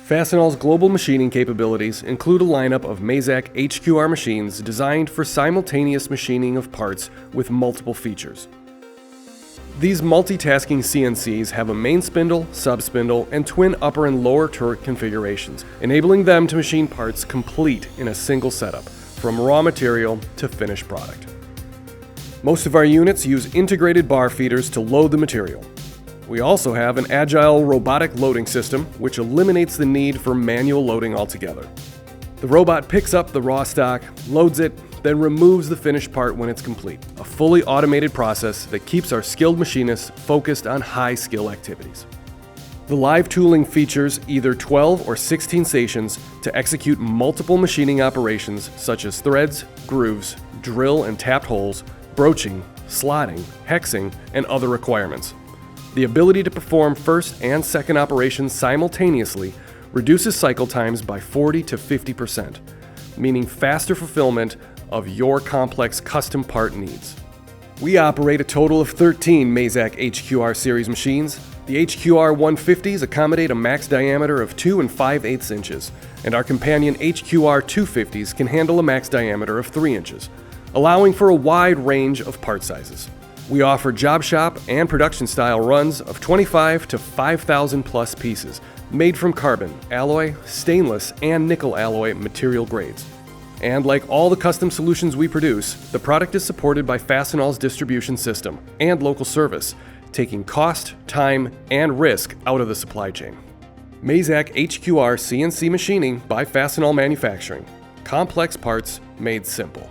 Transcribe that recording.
Fastenal's global machining capabilities include a lineup of Mazak HQR machines designed for simultaneous machining of parts with multiple features. These multitasking CNCs have a main spindle, sub-spindle, and twin upper and lower turret configurations, enabling them to machine parts complete in a single setup, from raw material to finished product. Most of our units use integrated bar feeders to load the material. We also have an agile robotic loading system, which eliminates the need for manual loading altogether. The robot picks up the raw stock, loads it, then removes the finished part when it's complete. A fully automated process that keeps our skilled machinists focused on high-skill activities. The live tooling features either 12 or 16 stations to execute multiple machining operations such as threads, grooves, drill and tapped holes, broaching, slotting, hexing, and other requirements. The ability to perform first and second operations simultaneously reduces cycle times by 40 to 50%, meaning faster fulfillment of your complex custom part needs. We operate a total of 13 Mazak HQR series machines. The HQR 150s accommodate a max diameter of 2 5/8 inches, and our companion HQR 250s can handle a max diameter of 3 inches, allowing for a wide range of part sizes. We offer job shop and production style runs of 25 to 5,000 plus pieces, made from carbon, alloy, stainless, and nickel alloy material grades. And like all the custom solutions we produce, the product is supported by Fastenal's distribution system and local service, taking cost, time, and risk out of the supply chain. Mazak HQR CNC machining by Fastenal Manufacturing. Complex parts made simple.